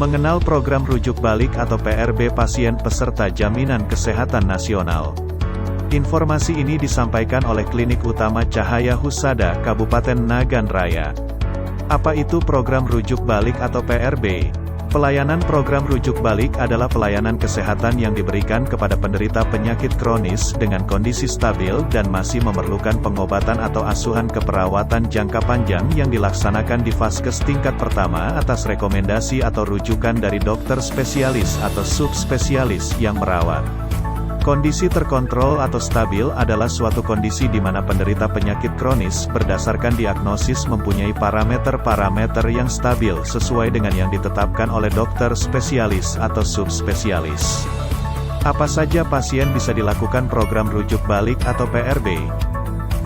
Mengenal program rujuk balik atau PRB pasien peserta Jaminan Kesehatan Nasional. Informasi ini disampaikan oleh Klinik Utama Cahaya Husada, Kabupaten Nagan Raya. Apa itu program rujuk balik atau PRB? Pelayanan program rujuk balik adalah pelayanan kesehatan yang diberikan kepada penderita penyakit kronis dengan kondisi stabil dan masih memerlukan pengobatan atau asuhan keperawatan jangka panjang yang dilaksanakan di vaskes tingkat pertama atas rekomendasi atau rujukan dari dokter spesialis atau subspesialis yang merawat. Kondisi terkontrol atau stabil adalah suatu kondisi di mana penderita penyakit kronis berdasarkan diagnosis mempunyai parameter-parameter yang stabil sesuai dengan yang ditetapkan oleh dokter spesialis atau subspesialis. Apa saja pasien bisa dilakukan program rujuk balik atau PRB?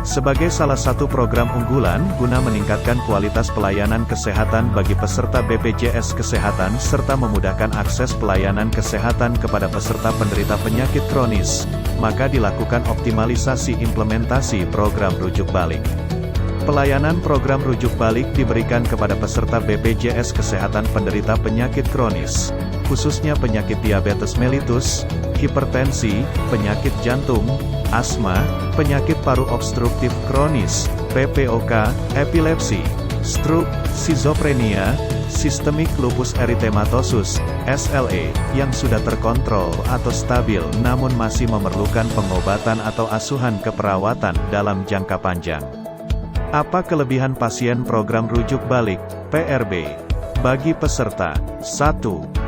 Sebagai salah satu program unggulan guna meningkatkan kualitas pelayanan kesehatan bagi peserta BPJS Kesehatan serta memudahkan akses pelayanan kesehatan kepada peserta penderita penyakit kronis, maka dilakukan optimalisasi implementasi program rujuk balik. Pelayanan program rujuk balik diberikan kepada peserta BPJS Kesehatan penderita penyakit kronis, khususnya penyakit diabetes mellitus, hipertensi, penyakit jantung, asma, penyakit paru obstruktif kronis, PPOK, epilepsi, stroke, skizofrenia, sistemik lupus erythematosus, SLE, yang sudah terkontrol atau stabil namun masih memerlukan pengobatan atau asuhan keperawatan dalam jangka panjang. Apa kelebihan pasien program rujuk balik, PRB? Bagi peserta, 1.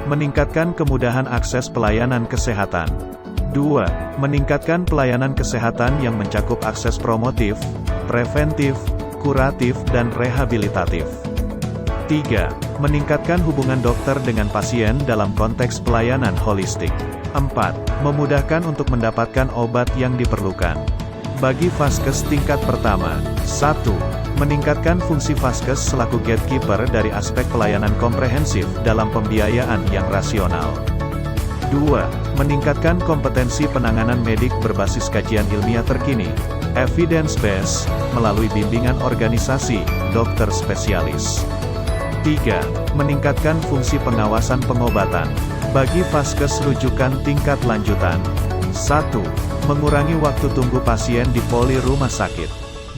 Meningkatkan kemudahan akses pelayanan kesehatan. 2. Meningkatkan pelayanan kesehatan yang mencakup akses promotif, preventif, kuratif dan rehabilitatif. 3. Meningkatkan hubungan dokter dengan pasien dalam konteks pelayanan holistik. 4. Memudahkan untuk mendapatkan obat yang diperlukan. Bagi vaskes tingkat pertama, 1. Meningkatkan fungsi vaskes selaku gatekeeper dari aspek pelayanan komprehensif dalam pembiayaan yang rasional. 2. Meningkatkan kompetensi penanganan medik berbasis kajian ilmiah terkini, evidence-based, melalui bimbingan organisasi, dokter spesialis. 3. Meningkatkan fungsi pengawasan pengobatan. Bagi vaskes rujukan tingkat lanjutan. 1. Mengurangi waktu tunggu pasien di poli rumah sakit.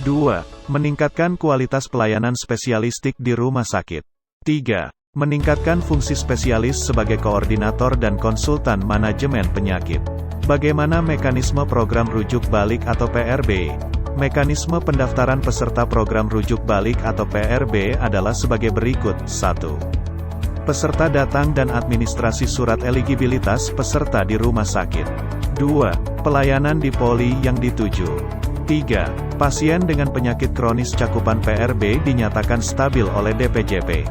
2. Meningkatkan kualitas pelayanan spesialistik di rumah sakit. 3. Meningkatkan fungsi spesialis sebagai koordinator dan konsultan manajemen penyakit. Bagaimana mekanisme program rujuk balik atau PRB? Mekanisme pendaftaran peserta program rujuk balik atau PRB adalah sebagai berikut. 1. Peserta datang dan administrasi surat eligibilitas peserta di rumah sakit. 2. Pelayanan di poli yang dituju. 3. Pasien dengan penyakit kronis cakupan PRB dinyatakan stabil oleh DPJP.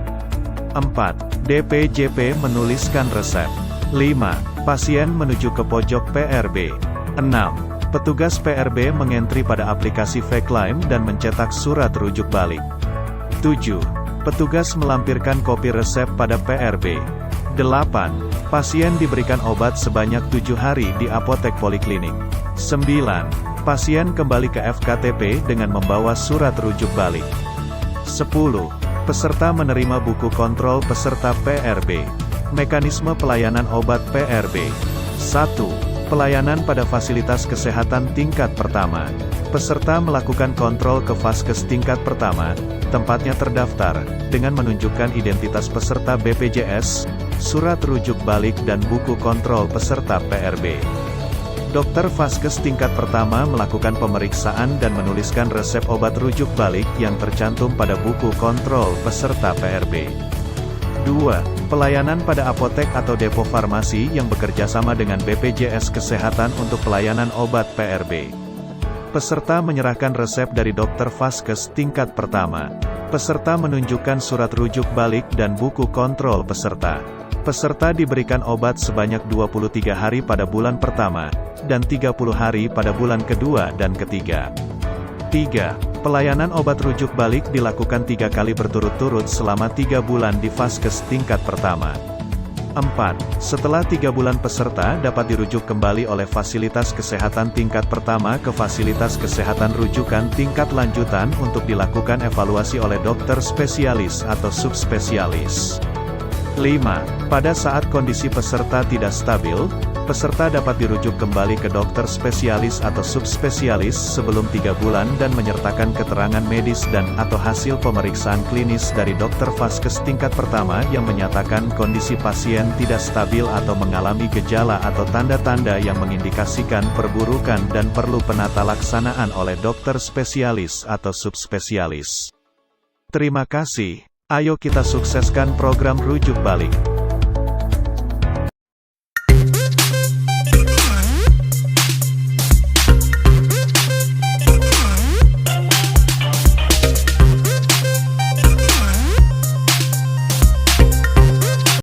4. DPJP menuliskan resep. 5. Pasien menuju ke pojok PRB. 6. Petugas PRB mengentri pada aplikasi Vclaim dan mencetak surat rujuk balik. 7. Petugas melampirkan kopi resep pada PRB. 8. Pasien diberikan obat sebanyak 7 hari di apotek poliklinik. 9. Pasien kembali ke FKTP dengan membawa surat rujuk balik. 10. Peserta menerima buku kontrol peserta PRB. Mekanisme pelayanan obat PRB. 1. Pelayanan pada fasilitas kesehatan tingkat pertama. Peserta melakukan kontrol ke vaskes tingkat pertama, tempatnya terdaftar, dengan menunjukkan identitas peserta BPJS, surat rujuk balik dan buku kontrol peserta PRB. Dokter vaskes tingkat pertama melakukan pemeriksaan dan menuliskan resep obat rujuk balik yang tercantum pada buku kontrol peserta PRB. 2. Pelayanan pada apotek atau depo farmasi yang bekerja sama dengan BPJS Kesehatan untuk pelayanan obat PRB. Peserta menyerahkan resep dari dokter vaskes tingkat pertama. Peserta menunjukkan surat rujuk balik dan buku kontrol peserta. Peserta diberikan obat sebanyak 23 hari pada bulan pertama, dan 30 hari pada bulan kedua dan ketiga. 3. Pelayanan obat rujuk balik dilakukan 3 kali berturut-turut selama 3 bulan di vaskes tingkat pertama. 4. Setelah 3 bulan peserta dapat dirujuk kembali oleh fasilitas kesehatan tingkat pertama ke fasilitas kesehatan rujukan tingkat lanjutan untuk dilakukan evaluasi oleh dokter spesialis atau subspesialis. 5. Pada saat kondisi peserta tidak stabil, peserta dapat dirujuk kembali ke dokter spesialis atau subspesialis sebelum 3 bulan dan menyertakan keterangan medis dan/atau hasil pemeriksaan klinis dari dokter vaskes tingkat pertama yang menyatakan kondisi pasien tidak stabil atau mengalami gejala atau tanda-tanda yang mengindikasikan perburukan dan perlu penata laksanaan oleh dokter spesialis atau subspesialis. Terima kasih. Ayo kita sukseskan program rujuk balik.